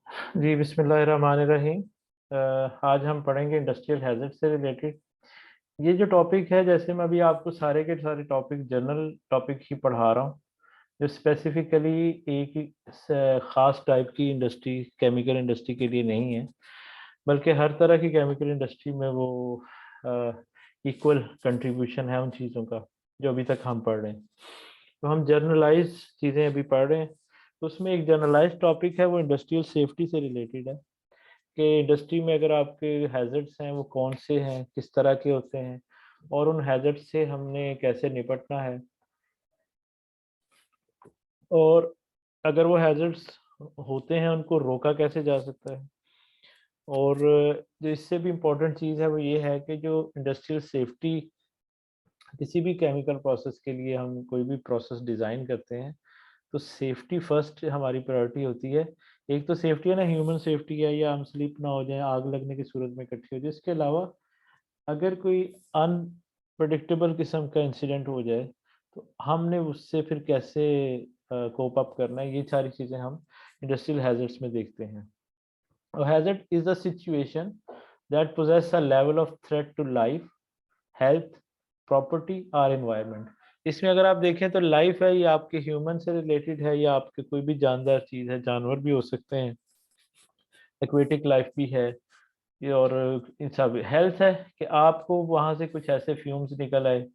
जी, बिस्मिल्लाहिर्रहमानिर्रहीम। आज हम पढ़ेंगे इंडस्ट्रियल हैज़र्ड से रिलेटेड। ये जो टॉपिक है, जैसे मैं अभी आपको सारे के सारे टॉपिक जनरल टॉपिक ही पढ़ा रहा हूँ, जो स्पेसिफिकली एक ही ख़ास टाइप की इंडस्ट्री, केमिकल इंडस्ट्री के लिए नहीं है, बल्कि हर तरह की केमिकल इंडस्ट्री में वो इक्वल कंट्रीब्यूशन है उन चीज़ों का, जो अभी तक हम पढ़ रहे हैं। तो हम जनरलाइज़ चीज़ें अभी पढ़ रहे हैं, तो उसमें एक जनरलाइज़ टॉपिक है, वो इंडस्ट्रियल सेफ्टी से रिलेटेड है। कि इंडस्ट्री में अगर आपके हैज़र्ड्स हैं वो कौन से हैं, किस तरह के होते हैं और उन हैज़र्ड से हमने कैसे निपटना है। और अगर वो हैज़र्ड्स होते हैं उनको रोका कैसे जा सकता है। और जो इससे भी इम्पोर्टेंट चीज़ है वो ये है कि जो इंडस्ट्रियल सेफ्टी, किसी भी केमिकल प्रोसेस के लिए हम कोई भी प्रोसेस डिज़ाइन करते हैं तो सेफ्टी फर्स्ट हमारी प्रायोरिटी होती है। एक तो सेफ्टी है ना, ह्यूमन सेफ्टी है, या हम स्लिप ना हो जाएँ, आग लगने की सूरत में इकट्ठी हो जाए। इसके अलावा अगर कोई अनप्रेडिक्टेबल किस्म का इंसिडेंट हो जाए, तो हमने उससे फिर कैसे कोप अप करना है, ये सारी चीज़ें हम इंडस्ट्रियल हैज़र्ड्स में देखते हैं। A hazard is a situation that possess a level of threat to life, health, property और एनवायरनमेंट। इसमें अगर आप देखें तो लाइफ है, ये आपके ह्यूमन से रिलेटेड है या आपके कोई भी जानदार चीज़ है, जानवर भी हो सकते हैं, एक्वेटिक लाइफ भी है। ये और इन सब हेल्थ है कि आपको वहाँ से कुछ ऐसे फ्यूम्स निकल आए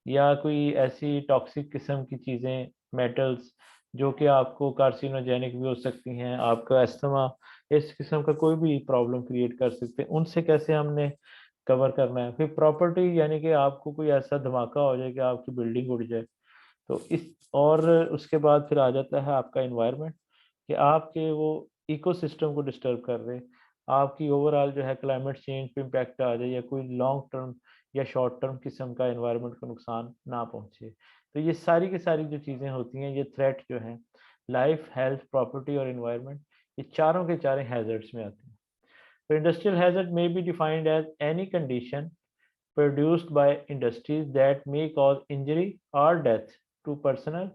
या कोई ऐसी टॉक्सिक किस्म की चीज़ें, मेटल्स, जो कि आपको कार्सिनोजेनिक भी हो सकती हैं, आपका अस्थमा, इस किस्म का कोई भी प्रॉब्लम क्रिएट कर सकते हैं, उनसे कैसे हमने कवर करना है। फिर प्रॉपर्टी, यानी कि आपको कोई ऐसा धमाका हो जाए कि आपकी बिल्डिंग उड़ जाए। तो इस और उसके बाद फिर आ जाता है आपका एनवायरनमेंट, कि आपके वो इकोसिस्टम को डिस्टर्ब कर रहे हैं। आपकी ओवरऑल जो है क्लाइमेट चेंज पे इम्पैक्ट आ जाए या कोई लॉन्ग टर्म या शॉर्ट टर्म किस्म का एनवायरनमेंट को नुकसान ना पहुँचे। तो ये सारी की सारी जो चीज़ें होती हैं, ये थ्रेट जो हैं, लाइफ, हेल्थ, प्रॉपर्टी और एनवायरनमेंट, ये चारों के चारों हैज़र्ड्स में आते हैं। तो industrial hazard may be defined as any condition produced by industries that may cause injury or death to personal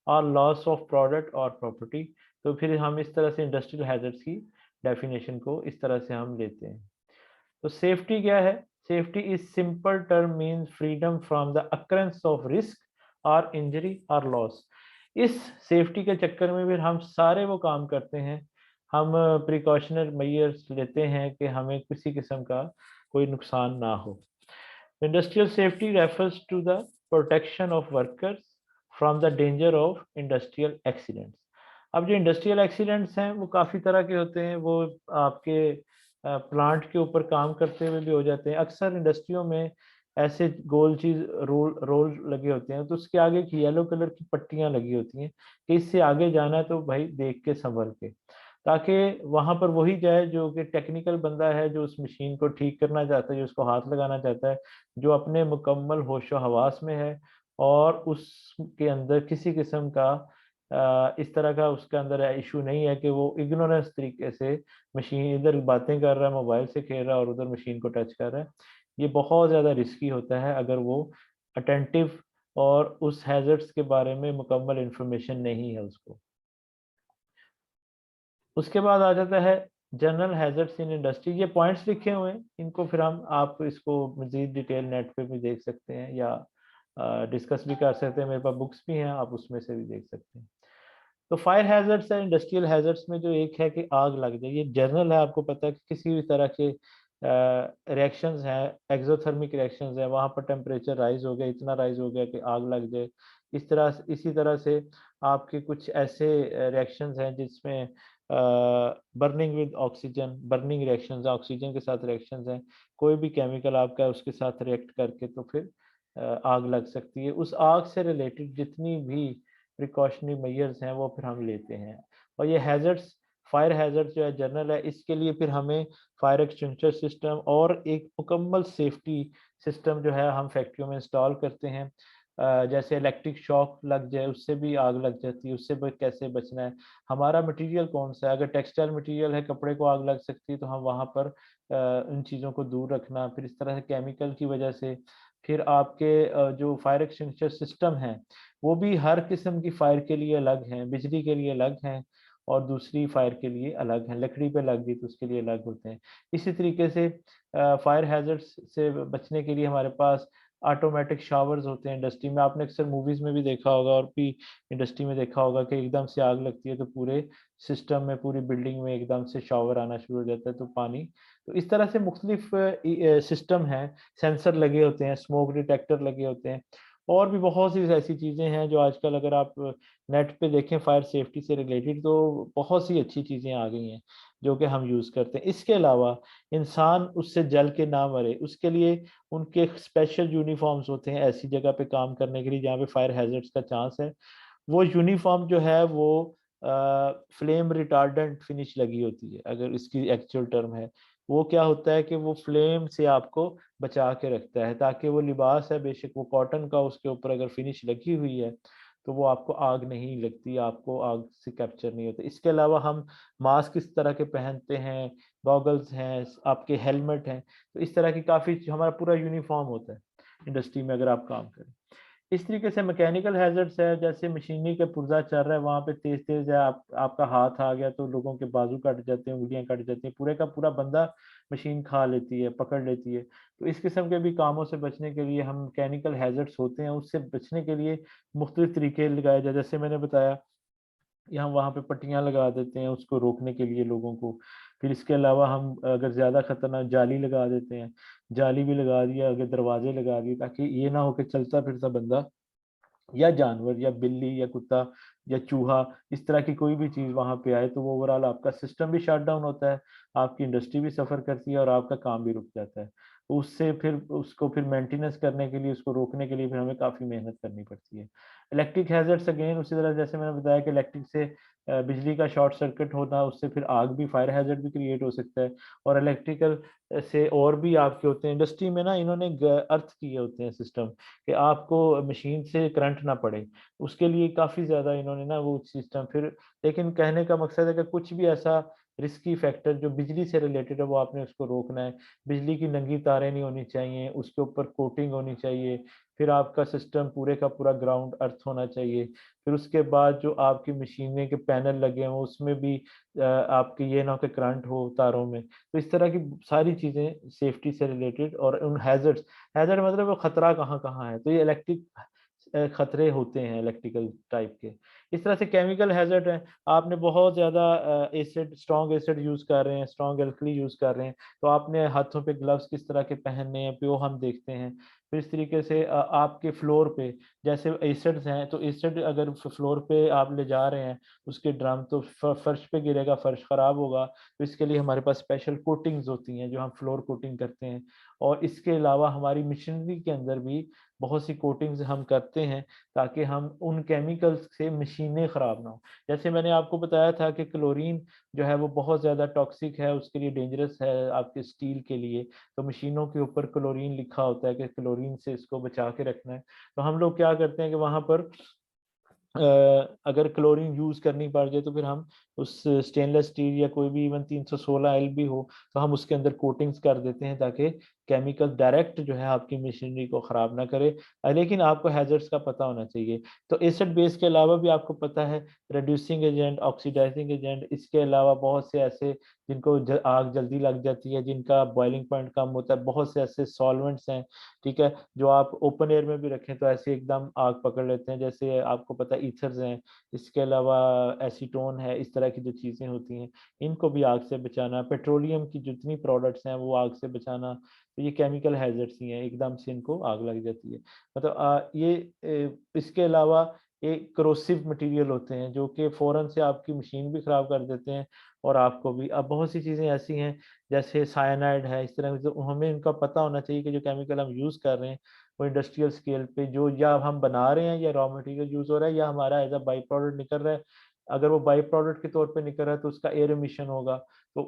or loss of product or property। तो फिर हम इस तरह से इंडस्ट्रियल हैजर्ड्स की डेफिनेशन को इस तरह से हम लेते हैं। तो सेफ्टी क्या है? Safety is simple term means freedom from the occurrence of risk और इंजरी और लॉस। इस सेफ्टी के चक्कर में फिर हम सारे वो काम करते हैं, हम प्रिकॉशनरी मेजर्स लेते हैं कि हमें किसी किस्म का कोई नुकसान ना हो। Industrial safety refers to the protection of workers from the danger of industrial accidents। अब जो इंडस्ट्रियल एक्सीडेंट्स हैं वो काफ़ी तरह के होते हैं, वो आपके प्लांट के ऊपर काम करते हुए भी हो जाते हैं। अक्सर इंडस्ट्रियों में ऐसे गोल चीज़ रोल रोल लगे होते हैं, तो उसके आगे एक येलो कलर की पट्टियाँ लगी होती हैं कि इससे आगे जाना है तो भाई देख के संभल के, ताकि वहाँ पर वही जाए जो कि टेक्निकल बंदा है, जो उस मशीन को ठीक करना चाहता है, जो उसको हाथ लगाना चाहता है, जो अपने मुकम्मल होशो-हवास में है और उसके अंदर किसी किस्म का इस तरह का उसके अंदर इश्यू नहीं है कि वो इग्नोरेंस तरीके से मशीन इधर बातें कर रहा है, मोबाइल से खेल रहा है और उधर मशीन को टच कर रहा है। ये बहुत ज़्यादा रिस्की होता है अगर वो अटेंटिव और उस हैज़र्ड्स के बारे में मुकम्मल इन्फॉर्मेशन नहीं है उसको। उसके बाद आ जाता है जनरल हैज़र्ड्स इन इंडस्ट्री। ये पॉइंट्स लिखे हुए हैं, इनको फिर हम आप इसको मज़ीद डिटेल नेट पे भी देख सकते हैं या डिस्कस भी कर सकते हैं। मेरे पास बुक्स भी हैं, आप उसमें से भी देख सकते हैं। तो फायर हैज़र्ड्स है इंडस्ट्रियल हैज़र्ड्स में, जो एक है कि आग लग जाए, ये जनरल है, आपको पता है कि किसी भी तरह के रिएक्शंस हैं, एक्ज़ोथर्मिक रिएक्शंस हैं, वहाँ पर टेम्परेचर राइज़ हो गया, इतना राइज़ हो गया कि आग लग जाए। इसी तरह से आपके कुछ ऐसे रिएक्शंस हैं जिसमें burning with oxygen, burning reactions हैं, ऑक्सीजन के साथ रिएक्शंस हैं। कोई भी केमिकल आपका उसके साथ रिएक्ट करके तो फिर आग लग सकती है। उस आग से रिलेटेड जितनी भी प्रिकॉशनरी मेजर्स हैं वो फिर हम लेते हैं। और ये हैज़र्ड्स, फायर हैज़र्ड जो है जनरल है, इसके लिए फिर हमें फायर एक्सटिंग्विशर सिस्टम और एक मुकम्मल सेफ्टी सिस्टम जो है हम फैक्ट्रियों में इंस्टॉल करते हैं। जैसे इलेक्ट्रिक शॉक लग जाए, उससे भी आग लग जाती है, उससे कैसे बचना है, हमारा मटेरियल कौन सा है, अगर टेक्सटाइल मटेरियल है, कपड़े को आग लग सकती है तो हम वहाँ पर उन चीज़ों को दूर रखना। फिर इस तरह से केमिकल की वजह से फिर आपके जो फायर एक्सटिंग्विशर सिस्टम है वो भी हर किस्म की फायर के लिए अलग हैं, बिजली के लिए अलग हैं और दूसरी फायर के लिए अलग हैं, लकड़ी पे लग गई तो उसके लिए अलग होते हैं। इसी तरीके से फायर हैजर्ड्स से बचने के लिए हमारे पास ऑटोमेटिक शावर्स होते हैं इंडस्ट्री में। आपने अक्सर मूवीज में भी देखा होगा और भी इंडस्ट्री में देखा होगा कि एकदम से आग लगती है तो पूरे सिस्टम में, पूरी बिल्डिंग में एकदम से शावर आना शुरू हो जाता है तो पानी। तो इस तरह से मुख्तलिफ सिस्टम हैं, सेंसर लगे होते हैं, स्मोक डिटेक्टर लगे होते हैं, और भी बहुत सी ऐसी चीज़ें हैं जो आजकल अगर आप नेट पे देखें फायर सेफ्टी से रिलेटेड तो बहुत सी अच्छी चीज़ें आ गई हैं जो कि हम यूज़ करते हैं। इसके अलावा इंसान उससे जल के ना मरे उसके लिए उनके स्पेशल यूनिफॉर्म्स होते हैं ऐसी जगह पे काम करने के लिए जहाँ पे फायर हैजर्ड्स का चांस है। वो यूनिफॉर्म जो है वो फ्लेम रिटार्डेंट फिनिश लगी होती है, अगर इसकी एक्चुअल टर्म है। वो क्या होता है कि वो फ्लेम से आपको बचा के रखता है, ताकि वो लिबास है बेशक वो कॉटन का, उसके ऊपर अगर फिनिश लगी हुई है तो वो आपको आग नहीं लगती, आपको आग से कैप्चर नहीं होता। इसके अलावा हम मास्क इस तरह के पहनते हैं, गॉगल्स हैं, आपके हेलमेट हैं, तो इस तरह की काफ़ी हमारा पूरा यूनिफॉर्म होता है इंडस्ट्री में अगर आप काम करें। इस तरीके से मैकेनिकल हैजर्ड्स है, जैसे मशीनरी का पुर्जा चल रहा है वहाँ पे तेज तेज है, आपका हाथ आ गया तो लोगों के बाजू कट जाते हैं, उंगलियां कट जाती हैं, पूरे का पूरा बंदा मशीन खा लेती है, पकड़ लेती है। तो इस किस्म के भी कामों से बचने के लिए हम मैकेनिकल हैजर्ड्स होते हैं उससे बचने के लिए मुख्तलिफ तरीके लगाए जाए, जैसे मैंने बताया या हम वहाँ पे पट्टियाँ लगा देते हैं उसको रोकने के लिए लोगों को। फिर इसके अलावा हम अगर ज़्यादा खतरनाक जाली लगा देते हैं, जाली भी लगा दिया, अगर दरवाजे लगा दिए, ताकि ये ना हो कि चलता फिरता बंदा या जानवर या बिल्ली या कुत्ता या चूहा इस तरह की कोई भी चीज़ वहाँ पे आए तो वो ओवरऑल आपका सिस्टम भी शट डाउन होता है, आपकी इंडस्ट्री भी सफ़र करती है और आपका काम भी रुक जाता है। तो उससे फिर उसको फिर मेंटेनेंस करने के लिए, उसको रोकने के लिए फिर हमें काफ़ी मेहनत करनी पड़ती है। इलेक्ट्रिक हैज़र्ड्स अगेन उसी तरह जैसे मैंने बताया कि इलेक्ट्रिक से बिजली का शॉर्ट सर्किट होना, उससे फिर आग भी, फायर हैज़र्ड भी क्रिएट हो सकता है। और इलेक्ट्रिकल से और भी आपके होते हैं इंडस्ट्री में ना, इन्होंने अर्थ किए होते हैं सिस्टम कि आपको मशीन से करंट ना पड़े, उसके लिए काफ़ी ज़्यादा इन्होंने ना वो सिस्टम फिर। लेकिन कहने का मकसद है कि कुछ भी ऐसा रिस्की फैक्टर जो बिजली से रिलेटेड है वो आपने उसको रोकना है। बिजली की नंगी तारें नहीं होनी चाहिए, उसके ऊपर कोटिंग होनी चाहिए, फिर आपका सिस्टम पूरे का पूरा ग्राउंड अर्थ होना चाहिए। फिर उसके बाद जो आपकी मशीनें के पैनल लगे हों उसमें भी आपके ये ना हो कि करंट हो तारों में। तो इस तरह की सारी चीज़ें सेफ्टी से रिलेटेड, और उन हैज़र्ड्स, हैज़र्ड मतलब वो खतरा कहाँ-कहाँ है, तो ये इलेक्ट्रिक खतरे होते हैं इलेक्ट्रिकल टाइप के। इस तरह से केमिकल हैज़र्ड है, आपने बहुत ज़्यादा एसिड, स्ट्रॉन्ग एसिड यूज़ कर रहे हैं, स्ट्रॉन्ग एल्कली यूज़ कर रहे हैं, तो आपने हाथों पे ग्लव्स किस तरह के पहनने हैं, वो हम देखते हैं। फिर इस तरीके से आपके फ्लोर पे जैसे एसिड्स हैं, तो एसिड अगर फ्लोर पे आप ले जा रहे हैं, उसके ड्रम तो फर्श पे गिरेगा, फर्श खराब होगा, तो इसके लिए हमारे पास स्पेशल कोटिंग्स होती हैं जो हम फ्लोर कोटिंग करते हैं। और इसके अलावा हमारी मशीनरी के अंदर भी बहुत सी कोटिंग्स हम करते हैं ताकि हम उन केमिकल्स से मशीनें ख़राब ना हो। जैसे मैंने आपको बताया था कि क्लोरीन जो है वो बहुत ज़्यादा टॉक्सिक है, उसके लिए डेंजरस है आपके स्टील के लिए, तो मशीनों के ऊपर क्लोरीन लिखा होता है कि क्लोरीन से इसको बचा के रखना है। तो हम लोग क्या करते हैं कि वहाँ पर अगर क्लोरीन यूज़ करनी पड़ जाए तो फिर हम उस स्टेनलेस स्टील या कोई भी इवन 316 एल भी हो तो हम उसके अंदर कोटिंग्स कर देते हैं ताकि केमिकल डायरेक्ट जो है आपकी मशीनरी को ख़राब ना करे। लेकिन आपको हैज़र्ड्स का पता होना चाहिए। तो एसिड बेस के अलावा भी आपको पता है रिड्यूसिंग एजेंट, ऑक्सीडाइजिंग एजेंट, इसके अलावा बहुत से ऐसे जिनको आग जल्दी लग जाती है, जिनका बॉइलिंग पॉइंट कम होता है, बहुत से ऐसे सॉल्वेंट्स हैं, ठीक है, जो आप ओपन एयर में भी रखें तो ऐसे एकदम आग पकड़ लेते हैं, जैसे आपको पता है ईथर्स हैं, इसके अलावा एसीटोन है, इस तरह की जो चीज़ें होती हैं इनको भी आग से बचाना, पेट्रोलियम की जितनी प्रोडक्ट्स हैं वो आग से बचाना, तो ये केमिकल हैजर्ड्स ही हैं, एकदम से इनको आग लग जाती है। मतलब इसके अलावा एक करोसिव मटेरियल होते हैं जो कि फ़ौरन से आपकी मशीन भी ख़राब कर देते हैं और आपको भी। अब बहुत सी चीज़ें ऐसी हैं जैसे साइनाइड है, इस तरह से हमें इनका पता होना चाहिए कि जो केमिकल हम यूज़ कर रहे हैं वो इंडस्ट्रियल स्केल पे जो या हम बना रहे हैं या रॉ मटेरियल यूज़ हो रहा है या हमारा एज़ अ बाई प्रोडक्ट निकल रहा है। अगर वो बाई प्रोडक्ट के तौर पे निकल रहा है तो उसका एयर एमिशन होगा, तो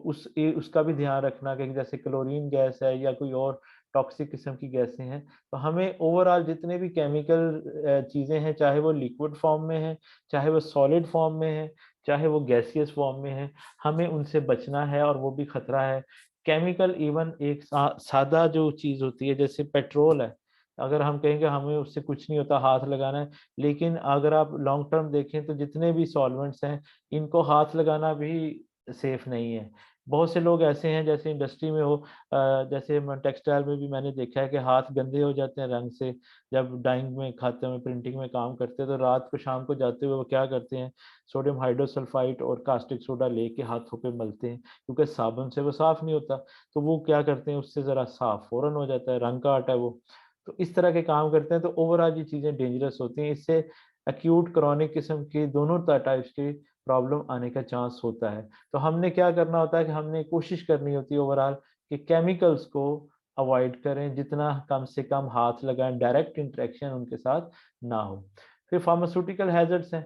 उसका भी ध्यान रखना कि जैसे क्लोरीन गैस है या कोई और टॉक्सिक किस्म की गैसें हैं। तो हमें ओवरऑल जितने भी केमिकल चीज़ें हैं, चाहे वो लिक्विड फॉर्म में है, चाहे वो सॉलिड फॉर्म में है, चाहे वो गैसियस फॉर्म में है, हमें उनसे बचना है और वो भी खतरा है। केमिकल इवन एक सादा जो चीज़ होती है जैसे पेट्रोल है, अगर हम कहेंगे हमें उससे कुछ नहीं होता, हाथ लगाना है, लेकिन अगर आप लॉन्ग टर्म देखें तो जितने भी सॉल्वेंट्स हैं इनको हाथ लगाना भी सेफ नहीं है। बहुत से लोग ऐसे हैं जैसे इंडस्ट्री में हो, जैसे टेक्सटाइल में भी मैंने देखा है कि हाथ गंदे हो जाते हैं रंग से, जब डाइंग में, खाते में, प्रिंटिंग में काम करते हैं तो रात को शाम को जाते हुए वो क्या करते हैं, सोडियम हाइड्रोसल्फाइड और कास्टिक सोडा लेके हाथों पे मलते हैं, क्योंकि साबुन से वो साफ नहीं होता। तो वो क्या करते हैं, उससे ज़रा साफ फौरन हो जाता है, रंग का आटा है वो। तो इस तरह के काम करते हैं, तो ओवरऑल ये चीज़ें डेंजरस होती हैं। इससे एक्यूट क्रॉनिक किस्म की दोनों टाइप्स की प्रॉब्लम आने का चांस होता है। तो हमने क्या करना होता है कि हमने कोशिश करनी होती है ओवरऑल कि केमिकल्स को अवॉइड करें, जितना कम से कम हाथ लगाएं, डायरेक्ट इंटरेक्शन उनके साथ ना हो। फिर फार्मास्यूटिकल हैजर्ड्स हैं,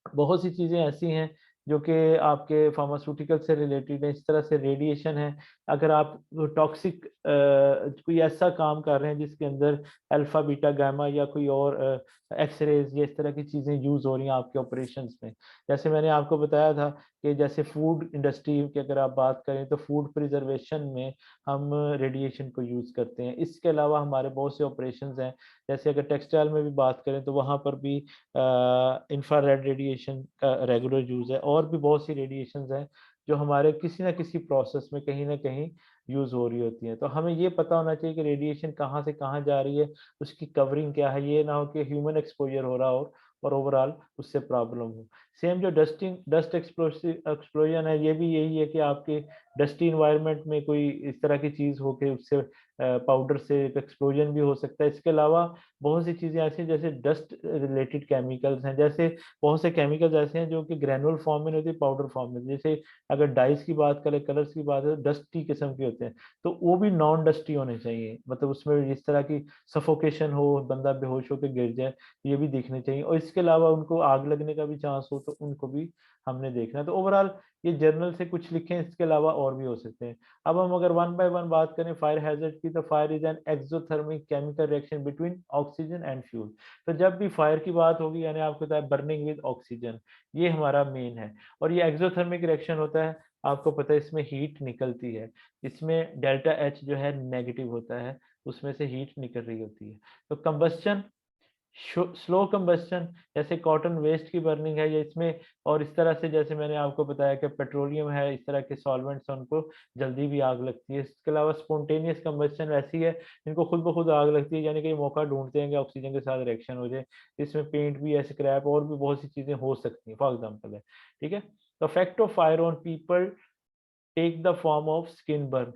बहुत सी चीज़ें ऐसी हैं जो कि आपके फार्मास्यूटिकल से रिलेटेड है, इस तरह से रेडिएशन है। अगर आप टॉक्सिक कोई ऐसा काम कर रहे हैं जिसके अंदर अल्फा बीटा गामा या कोई और एक्सरेज या इस तरह की चीज़ें यूज़ हो रही हैं आपके ऑपरेशंस में, जैसे मैंने आपको बताया था कि जैसे फूड इंडस्ट्री की अगर आप बात करें तो फूड प्रिजर्वेशन में हम रेडिएशन को यूज़ करते हैं। इसके अलावा हमारे बहुत से ऑपरेशंस हैं, जैसे अगर टेक्सटाइल में भी बात करें तो वहाँ पर भी इंफ्रारेड रेडिएशन का रेगुलर यूज़ है, और भी बहुत सी रेडिएशंस हैं जो हमारे किसी न किसी प्रोसेस में कहीं न कहीं यूज़ हो रही होती हैं। तो हमें ये पता होना चाहिए कि रेडिएशन कहाँ से कहाँ जा रही है, उसकी कवरिंग क्या है, ये ना हो कि ह्यूमन एक्सपोज़र हो रहा हो और ओवरऑल उससे प्रॉब्लम हो। सेम जो डस्ट एक्सप्लोजन है, ये भी यही है कि आपके डस्टी एनवायरनमेंट में कोई इस तरह की चीज़ हो के उससे पाउडर से एक्सप्लोजन भी हो सकता है। इसके अलावा बहुत सी चीज़ें ऐसी हैं जैसे डस्ट रिलेटेड केमिकल्स हैं, जैसे बहुत से केमिकल्स ऐसे हैं जो कि ग्रैनुल फॉर्म में नहीं होते, पाउडर फॉर्म में। जैसे अगर डाइस की बात करें, कलर्स की बात करें, डस्टी किस्म के होते हैं, तो वो भी नॉन डस्टी होने चाहिए, मतलब उसमें जिस तरह की सफोकेशन हो, बंदा बेहोश होकर गिर जाए, ये भी देखने चाहिए। और इसके अलावा उनको आग लगने का भी चांस हो तो उनको भी हमने देखना है। तो ओवरऑल ये जर्नल से कुछ लिखे हैं, इसके अलावा और भी हो सकते हैं। अब हम अगर वन बाय वन बात करें फायर हैजर्ड की, तो fire is an exothermic chemical reaction between oxygen and fuel. तो जब भी फायर की बात होगी, यानी आपको पता है बर्निंग विद ऑक्सीजन, ये हमारा मेन है। और ये एक्सोथर्मिक रिएक्शन होता है, आपको पता है इसमें हीट निकलती है, इसमें डेल्टा एच जो है नेगेटिव होता है, उसमें से हीट निकल रही होती है। तो कंबस्शन, स्लो कंबस्शन, जैसे कॉटन वेस्ट की बर्निंग है, या इसमें और इस तरह से जैसे मैंने आपको बताया कि पेट्रोलियम है, इस तरह के सॉल्वेंट्स हैं, उनको जल्दी भी आग लगती है। इसके अलावा स्पॉन्टेनियस कंबस्शन ऐसी है इनको खुद ब खुद आग लगती है, यानी कि मौका ढूंढते हैं कि ऑक्सीजन के साथ रिएक्शन हो जाए। इसमें पेंट भी है, स्क्रैप और भी बहुत सी चीजें हो सकती हैं, फॉर एग्जाम्पल है। ठीक है, तो effect of fire on people take the form of skin burn.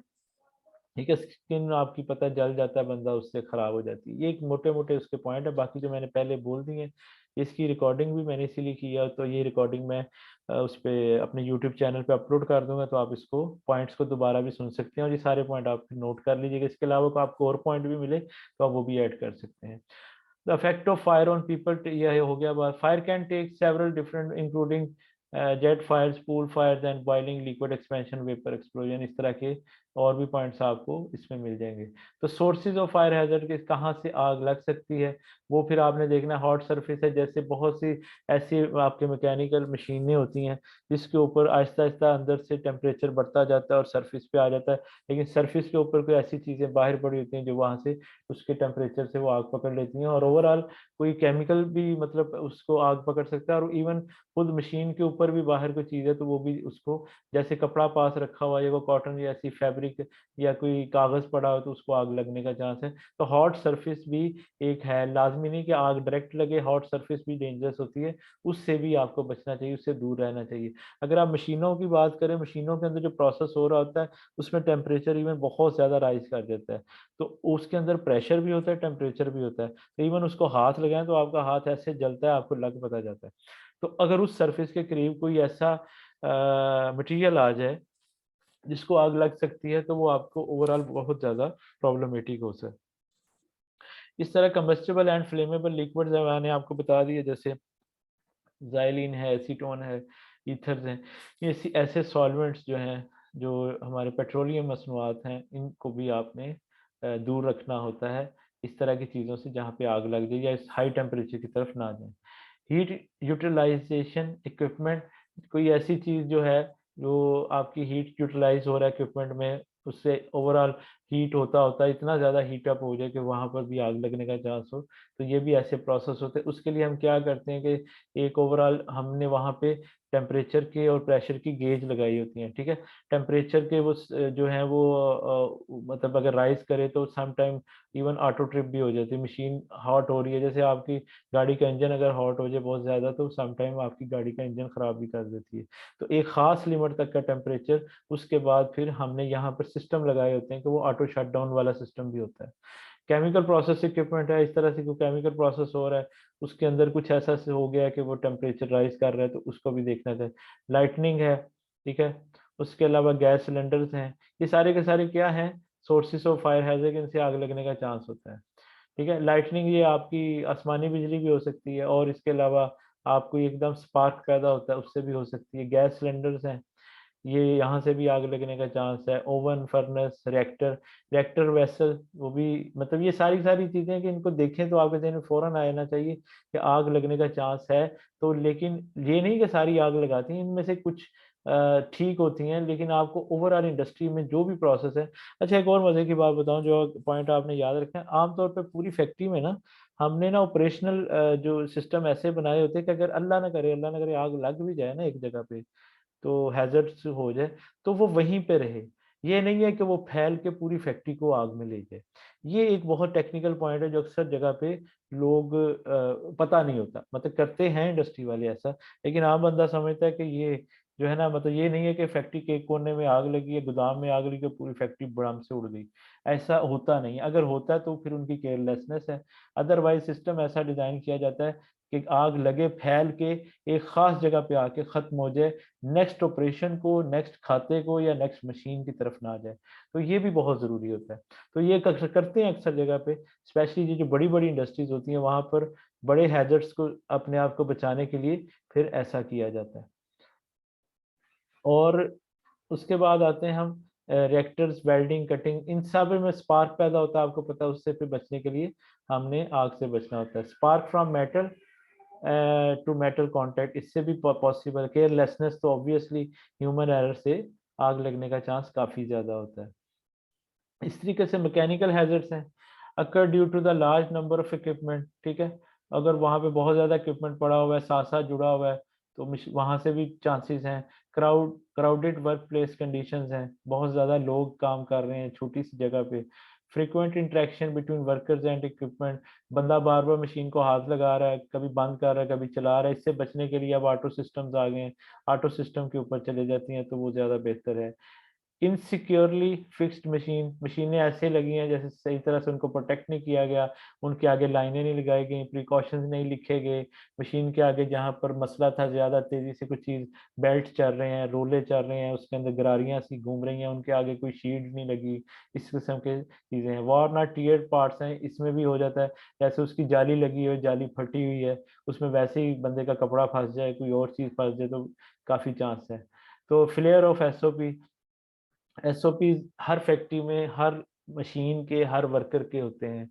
ठीक है, स्किन आपकी पता है जल जाता है बंदा, उससे खराब हो जाती है। ये एक मोटे मोटे उसके पॉइंट है, बाकी जो मैंने पहले बोल दिए। इसकी रिकॉर्डिंग भी मैंने इसीलिए किया, तो ये रिकॉर्डिंग मैं उस पे अपने यूट्यूब चैनल पे अपलोड कर दूंगा, तो आप इसको पॉइंट्स को दोबारा भी सुन सकते हैं, और ये सारे पॉइंट आप नोट कर लीजिएगा। इसके अलावा को आपको और पॉइंट भी मिले तो आप वो भी ऐड कर सकते हैं। The effect of fire on people, यह हो गया बात। Fire can take several different including jet fires, pool fires and boiling liquid expansion, vapour explosion, इस तरह के और भी पॉइंट्स आपको इसमें मिल जाएंगे। तो सोर्सेज ऑफ फायर हैजर्ड के कहाँ से आग लग सकती है, वो फिर आपने देखना। हॉट सरफेस है, जैसे बहुत सी ऐसी आपके मैकेनिकल मशीनें होती हैं जिसके ऊपर आहिस्ता आहिस्ता अंदर से टेम्परेचर बढ़ता जाता है और सरफेस पे आ जाता है, लेकिन सरफेस के ऊपर कोई ऐसी चीज़ें बाहर पड़ी होती हैं जो वहाँ से उसके टेम्परेचर से वो आग पकड़ लेती हैं, और ओवरऑल कोई केमिकल भी मतलब उसको आग पकड़ सकता है। और इवन खुद मशीन के ऊपर भी बाहर कोई चीज़ है तो वो भी उसको, जैसे कपड़ा पास रखा हुआ है, वो कॉटन या ऐसी फैब्रिक या कोई कागज पड़ा हो तो उसको आग लगने का चांस है। तो हॉट सरफेस भी एक है, लाजमी नहीं कि आग डायरेक्ट लगे, हॉट सरफेस भी डेंजरस होती है, उससे भी आपको बचना चाहिए, उससे दूर रहना चाहिए। अगर आप मशीनों की बात करें, मशीनों के अंदर जो प्रोसेस हो रहा होता है उसमें टेम्परेचर इवन बहुत ज़्यादा राइज कर देता है, तो उसके अंदर प्रेशर भी होता है, टेम्परेचर भी होता है, तो इवन उसको हाथ लगाएं तो आपका हाथ ऐसे जलता है, आपको लग पता जाता है। तो अगर उस सरफेस के करीब कोई ऐसा मटेरियल आ जाए जिसको आग लग सकती है, तो वो आपको ओवरऑल बहुत ज़्यादा प्रॉब्लमेटिक हो सकता है। इस तरह कंबस्टिबल एंड फ्लेमेबल लिक्विड्स मैंने आपको बता दिए, जैसे ज़ाइलिन है, एसीटोन है, ईथर्स हैं, ये ऐसे सॉल्वेंट्स जो हैं, जो हमारे पेट्रोलियम मसनूआत हैं, इनको भी आपने दूर रखना होता है इस तरह की चीज़ों से जहाँ पे आग लग जाए या इस हाई टेम्परेचर की तरफ ना जाए। हीट यूटिलाइजेशन इक्विपमेंट, कोई ऐसी चीज़ जो है जो आपकी हीट यूटिलाइज हो रहा है इक्विपमेंट में, उससे ओवरऑल हीट होता होता इतना ज़्यादा हीट अप हो जाए कि वहाँ पर भी आग लगने का चांस हो। तो ये भी ऐसे प्रोसेस होते हैं। उसके लिए हम क्या करते हैं कि एक ओवरऑल हमने वहाँ पे टेम्परेचर के और प्रेशर की गेज लगाई होती हैं, ठीक है? टेम्परेचर के वो जो है वो मतलब अगर राइज़ करे तो some time even auto trip भी हो जाती है। मशीन हॉट हो रही है, जैसे आपकी गाड़ी का इंजन अगर हॉट हो जाए बहुत ज़्यादा तो सम टाइम आपकी गाड़ी का इंजन ख़राब भी कर देती है। तो एक ख़ास लिमिट तक का टेम्परेचर, उसके बाद फिर हमने यहाँ पर सिस्टम लगाए होते हैं कि वो ऑटो शट डाउन वाला सिस्टम भी होता है। केमिकल प्रोसेस इक्विपमेंट है, इस तरह से कोई केमिकल प्रोसेस हो रहा है, उसके अंदर कुछ ऐसा से हो गया है कि वो टेम्परेचर राइज़ कर रहा है, तो उसको भी देखना है। लाइटनिंग है, ठीक है? उसके अलावा गैस सिलेंडर्स हैं, ये सारे के सारे क्या हैं? सोर्सेज़ ऑफ फायर हैज़ार्ड, इनसे आग लगने का चांस होता है, ठीक है? लाइटनिंग ये आपकी आसमानी बिजली भी हो सकती है और इसके अलावा आपको एकदम स्पार्क पैदा होता है, उससे भी हो सकती है। गैस सिलेंडर्स हैं, ये यहाँ से भी आग लगने का चांस है। ओवन, फर्नेस, रिएक्टर वेसल, वो भी मतलब ये सारी चीज़ें कि इनको देखें तो आपके ज़हन में फ़ौरन आ जाना चाहिए कि आग लगने का चांस है। तो लेकिन ये नहीं कि सारी आग लगाती हैं, इनमें से कुछ ठीक होती हैं, लेकिन आपको ओवरऑल इंडस्ट्री में जो भी प्रोसेस है। अच्छा, एक और मज़े की बात बताऊँ जो पॉइंट आपने याद रखा है, आम तौर पे पूरी फैक्ट्री में ना हमने ना ऑपरेशनल जो सिस्टम ऐसे बनाए होते हैं कि अगर अल्लाह ना करे आग लग भी जाए ना एक जगह पे, तो हैज़र्ड्स हो जाए, तो वो वहीं पे रहे। ये नहीं है कि वो फैल के पूरी फैक्ट्री को आग में ले जाए। ये एक बहुत टेक्निकल पॉइंट है जो अक्सर जगह पे लोग पता नहीं होता। मतलब करते हैं इंडस्ट्री वाले ऐसा, लेकिन आम बंदा समझता है कि ये जो है ना, मतलब ये नहीं है कि फैक्ट्री के एक कोने में आग लगी है, गोदाम में आग लगी है, पूरी फैक्ट्री बड़ाम से उड़ गई। ऐसा होता नहीं है। अगर होता है तो फिर उनकी केयरलेसनेस है। अदरवाइज़ सिस्टम ऐसा डिज़ाइन किया जाता है कि आग लगे, फैल के एक ख़ास जगह पे आके ख़त्म हो जाए, नेक्स्ट ऑपरेशन को, नेक्स्ट खाते को या नेक्स्ट मशीन की तरफ ना जाए। तो ये भी बहुत ज़रूरी होता है। तो ये करते हैं अक्सर जगह पे, स्पेशली ये जो बड़ी-बड़ी इंडस्ट्रीज़ होती हैं, वहाँ पर बड़े हैज़र्ड्स को अपने आप को बचाने के लिए फिर ऐसा किया जाता है। और उसके बाद आते हैं हम रिएक्टर्स, वेल्डिंग, कटिंग, इन सब में स्पार्क पैदा होता है, आपको पता है, उससे फिर बचने के लिए हमने आग से बचना होता है। Spark from metal to metal contact, इससे भी पॉसिबल। केयरलेसनेस तो ऑब्वियसली ह्यूमन एरर से आग लगने का चांस काफ़ी ज़्यादा होता है। इस तरीके से मैकेनिकल हैज़र्ड्स हैं, occur due to the large number of equipment, ठीक है? अगर वहाँ पे बहुत ज़्यादा इक्विपमेंट पड़ा हुआ है, साथ-साथ जुड़ा हुआ है, तो वहाँ से भी चांसेस हैं। क्राउडेड वर्क प्लेस कंडीशंस हैं, बहुत ज़्यादा लोग काम कर रहे हैं छोटी सी जगह पे। Frequent interaction between workers and equipment, बंदा बार-बार मशीन को हाथ लगा रहा है, कभी बंद कर रहा है, कभी चला रहा है। इससे बचने के लिए अब ऑटो सिस्टम्स आ गए हैं, ऑटो सिस्टम के ऊपर चले जाती हैं, तो वो ज़्यादा बेहतर है। इनसिक्योरली फिक्स्ड मशीनें ऐसे लगी हैं जैसे सही तरह से उनको प्रोटेक्ट नहीं किया गया, उनके आगे लाइनें नहीं लगाई गई, प्रिकॉशंस नहीं लिखे गए। मशीन के आगे जहाँ पर मसला था ज़्यादा तेज़ी से कुछ चीज़, बेल्ट चल रहे हैं, रोले चल रहे हैं, उसके अंदर गरारियाँ सी घूम रही हैं, उनके आगे कोई शील्ड नहीं लगी, इस किस्म के चीज़ें हैं। वॉर नॉट टियर्ड पार्ट्स हैं, इसमें भी हो जाता है, जैसे उसकी जाली लगी है, जाली फटी हुई है, उसमें वैसे ही बंदे का कपड़ा फँस जाए, कोई और चीज़ फँस जाए तो काफ़ी चांस है। तो failure of SOP, SOPs her factory में, हर मशीन के, हर वर्कर के होते हैं।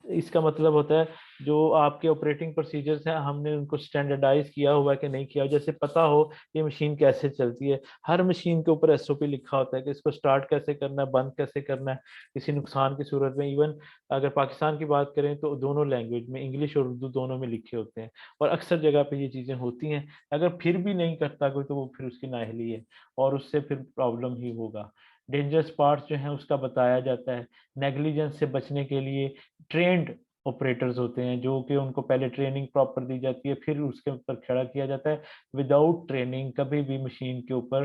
इसका मतलब होता है जो आपके ऑपरेटिंग प्रोसीजर्स हैं, हमने उनको स्टैंडर्डाइज़ किया हुआ है कि नहीं किया, जैसे पता हो ये मशीन कैसे चलती है। हर मशीन के ऊपर एसओपी लिखा होता है कि इसको स्टार्ट कैसे करना है, बंद कैसे करना है, किसी नुकसान की सूरत में। इवन अगर पाकिस्तान की बात करें तो दोनों लैंग्वेज में, इंग्लिश और उर्दू दोनों में लिखे होते हैं और अक्सर जगह पे ये चीज़ें होती हैं। अगर फिर भी नहीं करता कोई तो वो फिर उसकी नाअहली है और उससे फिर प्रॉब्लम ही होगा। डेंजरस पार्ट्स जो हैं उसका बताया जाता है। नेग्लिजेंस से बचने के लिए ट्रेन्ड ऑपरेटर्स होते हैं जो कि उनको पहले ट्रेनिंग प्रॉपर दी जाती है, फिर उसके ऊपर खड़ा किया जाता है। विदाउट ट्रेनिंग कभी भी मशीन के ऊपर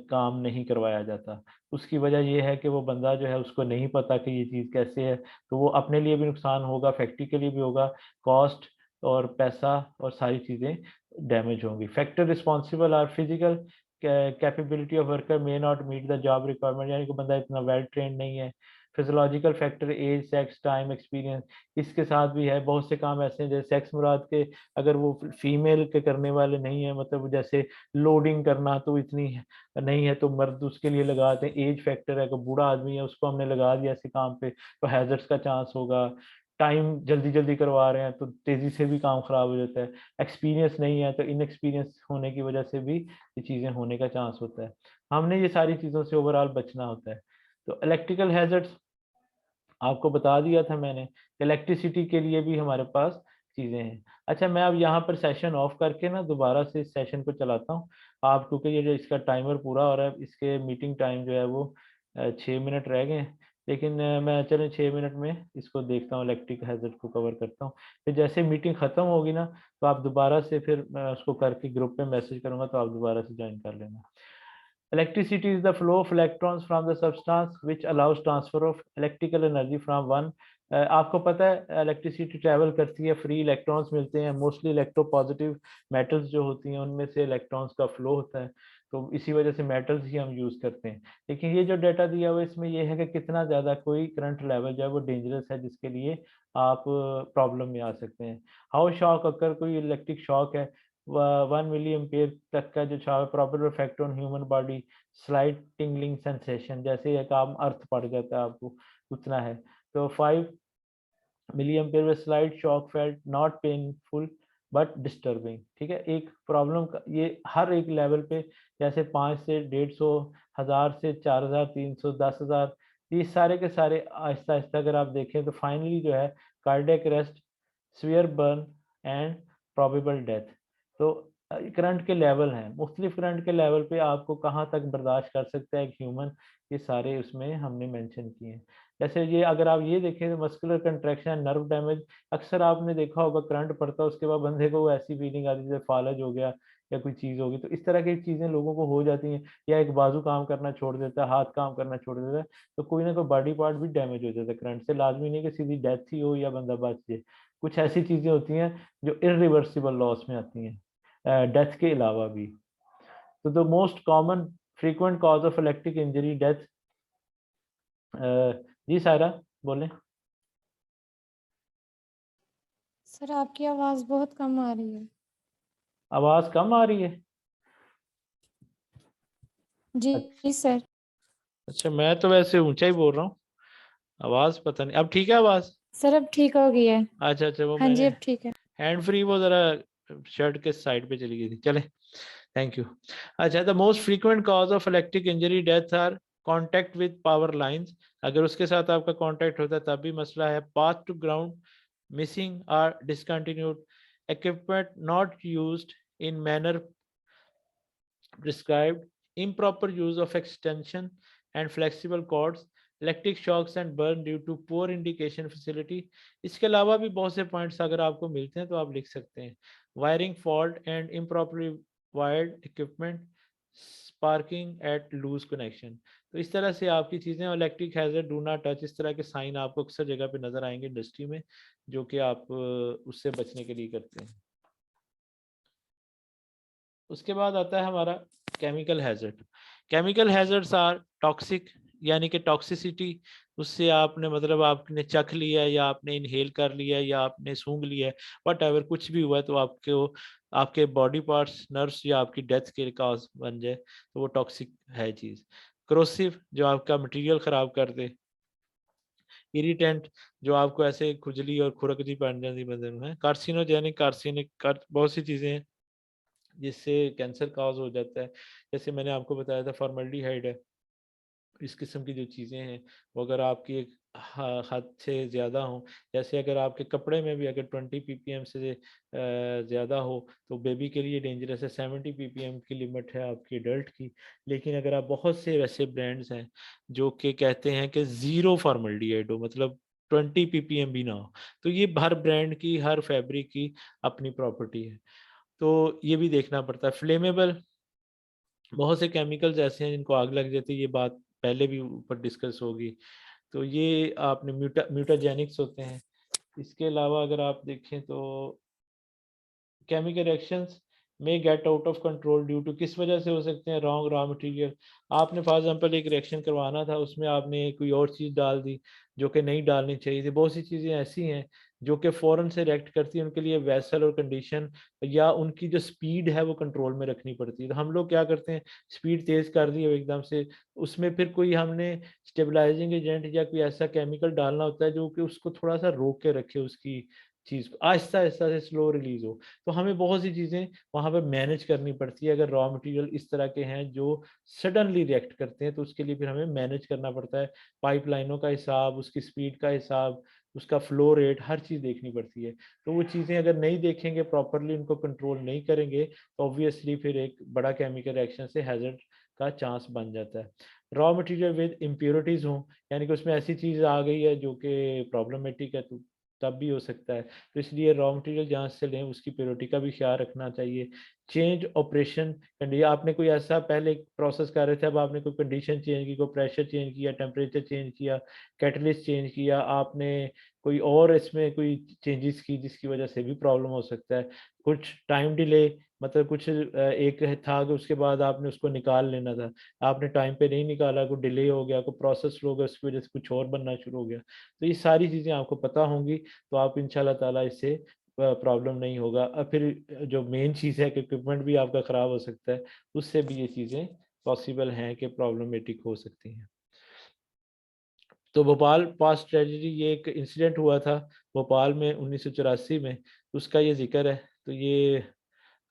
काम नहीं करवाया जाता। उसकी वजह ये है कि वो बंदा जो है उसको नहीं पता कि ये चीज़ कैसे है, तो वो अपने लिए भी नुकसान होगा, फैक्ट्री के लिए भी होगा, कॉस्ट और पैसा और सारी चीज़ें डैमेज होंगी। Factor responsible are physical capability of worker may not meet the job requirement, यानी कि बंदा इतना वेल ट्रेन्ड नहीं है। Physiological factor age, sex, time, experience, इसके साथ भी है। बहुत से काम ऐसे हैं जैसे सेक्स मुराद के, अगर वो फीमेल के करने वाले नहीं है, मतलब जैसे लोडिंग करना तो इतनी नहीं है तो मर्द उसके लिए लगाते हैं। एज फैक्टर है, कोई बूढ़ा आदमी है उसको हमने लगा दिया ऐसे काम पे तो हैजर्ड्स का चांस होगा। टाइम जल्दी जल्दी करवा रहे हैं तो तेजी से भी काम खराब हो जाता है। एक्सपीरियंस नहीं है तो इनएक्सपीरियंस होने की वजह से भी ये चीज़ें होने का चांस होता है। हमने ये सारी चीज़ों से ओवरऑल बचना होता है। तो इलेक्ट्रिकल हैजर्ड्स आपको बता दिया था मैंने, इलेक्ट्रिसिटी के लिए भी हमारे पास चीज़ें हैं। अच्छा, मैं अब यहाँ पर सेशन ऑफ करके ना दोबारा से इस सेशन को चलाता हूँ। आप क्योंकि ये जो इसका टाइमर पूरा हो रहा है, इसके मीटिंग टाइम जो है वो 6 मिनट रह गए हैं। लेकिन मैं चलें 6 मिनट में इसको देखता हूँ, इलेक्ट्रिक हैज़र्ड को कवर करता हूँ। फिर जैसे मीटिंग ख़त्म होगी ना, तो आप दोबारा से फिर मैं उसको करके ग्रुप में मैसेज करूँगा, तो आप दोबारा से जॉइन कर लेना। Electricity is the flow of electrons from the substance which allows transfer of electrical energy from one आपको पता है इलेक्ट्रिसिटी ट्रैवल करती है, फ्री इलेक्ट्रॉन्स मिलते हैं, मोस्टली इलेक्ट्रोपॉजिटिव मेटल्स जो होती हैं उनमें से इलेक्ट्रॉन्स का फ्लो होता है, तो इसी वजह से मेटल्स ही हम यूज़ करते हैं। लेकिन ये जो डाटा दिया हुआ है इसमें ये है कि कितना ज़्यादा कोई करंट लेवल जो है वो डेंजरस है, जिसके लिए आप प्रॉब्लम में आ सकते हैं। हाउ शॉक अगर कोई इलेक्ट्रिक शॉक है 1 मिली एम्पेयर तक का जो proper effect on human body, slight tingling sensation, जैसे एक आम अर्थ पड़ जाता है आपको, उतना है। तो 5 मिली एम्पेयर में slight shock felt not painful but disturbing, ठीक है। एक प्रॉब्लम का ये हर एक लेवल पे, जैसे 5 से 150, 1000 से 4000, 300, 10,000, ये सारे के सारे आहिस्ता आहिस्ता अगर आप देखें तो फाइनली जो है cardiac arrest, severe burn and probable death. तो करंट के लेवल हैं, मुख्तलिफ करंट के लेवल पे आपको कहाँ तक बर्दाश्त कर सकता है एक ह्यूमन, ये सारे उसमें हमने मेंशन किए हैं। जैसे ये अगर आप ये देखें तो मस्कुलर कंट्रैक्शन, नर्व डैमेज, अक्सर आपने देखा होगा करंट पड़ता है उसके बाद बंदे को ऐसी फीलिंग आती है जैसे फालज हो गया या कोई चीज़ होगी, तो इस तरह की चीज़ें लोगों को हो जाती हैं। या एक बाजू काम करना छोड़ देता है, हाथ काम करना छोड़ देता है, तो कोई ना कोई बॉडी पार्ट भी डैमेज हो जाता है करंट से। लाजमी नहीं कि सीधी डेथ ही हो या बंदा बच जाए, कुछ ऐसी चीज़ें होती हैं जो इरिवर्सिबल लॉस में आती हैं डेथ के अलावा भी। तो the most common frequent cause of electric injury death, जी सायरा बोलें। सर आपकी आवाज़ बहुत कम आ रही है। आवाज़ कम आ रही है? जी सर। अच्छा, मैं तो वैसे ऊंचा ही बोल रहा हूँ, आवाज़ पता नहीं अब ठीक है आवाज़। सर अब ठीक हो गई है। अच्छा अच्छा, वो हाँ जी मैंने अब ठीक है। हैंड फ्री वो ज़रा शर्ट के साइड पे चली गई थी, चले थैंक यू। अच्छा, the most frequent cause of electric injury death are contact with power lines, अगर उसके साथ आपका कॉन्टैक्ट होता है तब भी मसला है। पाथ टू ग्राउंड, मिसिंग और discontinued, equipment not used in manner prescribed, improper use of extension and flexible cords, electric shocks and burn due to poor indication facility. इसके अलावा भी बहुत से पॉइंट्स अगर आपको मिलते हैं तो आप लिख सकते हैं। Wiring fault and improperly wired equipment, sparking at loose connection. तो इस तरह से आपकी चीज़ें, electric hazard, do not touch, इस तरह के साइन आपको अक्सर जगह पे नज़र आएंगे इंडस्ट्री में, जो कि आप उससे बचने के लिए करते हैं। उसके बाद आता है हमारा chemical hazard. Chemical hazards are toxic, यानी कि टॉक्सिसिटी, उससे आपने मतलब आपने चख लिया या आपने इनहेल कर लिया या आपने सूंघ लिया, वट एवर कुछ भी हुआ है, तो आपको आपके बॉडी पार्ट्स, नर्व्स या आपकी डेथ के काज बन जाए, तो वो टॉक्सिक है चीज़। क्रोसिव, जो आपका मटेरियल ख़राब कर दे। इरिटेंट, जो आपको ऐसे खुजली और खुरक जी पड़ जाती बदन में। कार्सिनोजेनिक, बहुत सी चीज़ें हैं जिससे कैंसर काज हो जाता है। जैसे मैंने आपको बताया था फॉर्मल्डिहाइड है, इस किस्म की जो चीज़ें हैं वो अगर आपकी एक हद से ज़्यादा हो, जैसे अगर आपके कपड़े में भी अगर 20 ppm से ज़्यादा हो तो बेबी के लिए डेंजरस है। 70 ppm की लिमिट है आपकी एडल्ट की। लेकिन अगर आप बहुत से वैसे ब्रांड्स हैं जो कि कहते हैं कि ज़ीरो फॉर्मल्डिहाइड हो, मतलब 20 ppm भी ना हो, तो ये हर ब्रांड की, हर फैब्रिक की अपनी प्रॉपर्टी है, तो ये भी देखना पड़ता है। फ्लेमेबल, बहुत से केमिकल्स ऐसे हैं जिनको आग लग जाती है, ये बात पहले भी ऊपर डिस्कस होगी, तो ये आपने म्यूटाजेनिक्स होते हैं। इसके अलावा अगर आप देखें तो केमिकल रिएक्शंस में get out of control due to, किस वजह से हो सकते हैं? रॉन्ग रॉ मटेरियल, आपने फॉर एग्जांपल एक रिएक्शन करवाना था, उसमें आपने कोई और चीज़ डाल दी जो कि नहीं डालनी चाहिए थी। बहुत सी चीज़ें ऐसी हैं जो कि फ़ौरन से रिएक्ट करती हैं, उनके लिए वेसल और कंडीशन या उनकी जो स्पीड है वो कंट्रोल में रखनी पड़ती है। तो हम लोग क्या करते हैं, स्पीड तेज़ कर दी एकदम से, उसमें फिर कोई हमने स्टेबलाइजिंग एजेंट या कोई ऐसा केमिकल डालना होता है जो कि उसको थोड़ा सा रोक के रखे उसकी चीज़ को आहिस्ता-आहिस्ता से स्लो रिलीज़ हो। तो हमें बहुत सी चीज़ें वहाँ पे मैनेज करनी पड़ती है। अगर रॉ मटेरियल इस तरह के हैं जो सडनली रिएक्ट करते हैं, तो उसके लिए फिर हमें मैनेज करना पड़ता है। पाइपलाइनों का हिसाब, उसकी स्पीड का हिसाब, उसका फ्लो रेट, हर चीज़ देखनी पड़ती है। तो वो चीज़ें अगर नहीं देखेंगे प्रॉपर्ली, उनको कंट्रोल नहीं करेंगे, तो ऑब्वियसली फिर एक बड़ा केमिकल रिएक्शन से हैज़ार्ड का चांस बन जाता है। रॉ मटेरियल विद इम्प्योरिटीज़ हों, यानी कि उसमें ऐसी चीज़ आ गई है जो कि प्रॉब्लमेटिक है, तो तब भी हो सकता है। तो इसलिए रॉ मटेरियल जहाँ से लें उसकी प्योरिटी का भी ख़्याल रखना चाहिए। चेंज ऑपरेशन कंडी आपने कोई ऐसा पहले प्रोसेस कर रहे थे, अब आपने कोई कंडीशन चेंज की, कोई प्रेशर चेंज किया, टेम्परेचर चेंज किया, कैटलिस्ट चेंज किया, आपने कोई और इसमें कोई चेंजेस की जिसकी वज़ह से भी प्रॉब्लम हो सकता है। कुछ टाइम डिले, मतलब कुछ एक था कि उसके बाद आपने उसको निकाल लेना था। आपने टाइम पे नहीं निकाला, कोई डिले हो गया, कोई प्रोसेस स्लो हो गया, उसकी वज़ह से कुछ और बनना शुरू हो गया। तो ये सारी चीज़ें आपको पता होंगी, तो आप इंशाल्लाह ताला इससे प्रॉब्लम नहीं होगा। फिर जो मेन चीज़ है कि इक्विपमेंट भी आपका ख़राब हो सकता है, उससे भी ये चीज़ें पॉसिबल हैं कि प्रॉब्लमेटिक हो सकती हैं। तो भोपाल पास्ट ट्रेजेडी, ये एक इंसिडेंट हुआ था भोपाल में 1984 में, उसका ये ज़िक्र है। तो ये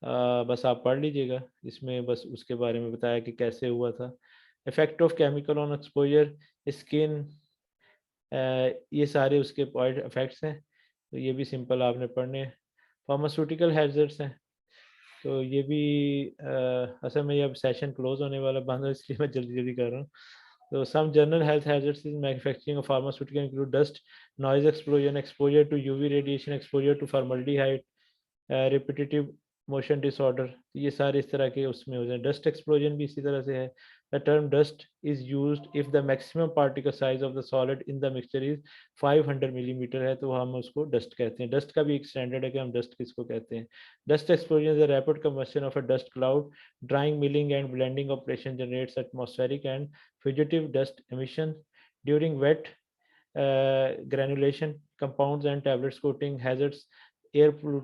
बस आप पढ़ लीजिएगा, इसमें बस उसके बारे में बताया कि कैसे हुआ था। Effect of chemical on exposure, skin, ये सारे उसके पॉइंट इफ़ेक्ट्स हैं। तो ये भी सिंपल आपने पढ़ने हैं। फार्मास्यूटिकल हैज़र्ड्स हैं, तो ये भी असल में ये अब सेशन क्लोज़ होने वाला बंद है, इसलिए मैं जल्दी-जल्दी कर रहा हूँ। So some general health hazards in manufacturing of pharmaceutical include dust, noise explosion, exposure to UV radiation, exposure to formaldehyde, repetitive motion disorder, ये सारे इस तरह के उसमें हो जाए। डस्ट एक्सप्लोजन भी इसी तरह से है। The term dust is used if the maximum particle size of the solid in the mixture is 500 millimetre है, तो हम उसको डस्ट कहते हैं। डस्ट का भी एक स्टैंडर्ड है कि हम डस्ट किसको कहते हैं। Dust explosion is a rapid combustion of a dust cloud. Drying, milling and blending operation generates atmospheric and fugitive dust emission. During wet granulation, compounds and tablets coating hazards, air pollutant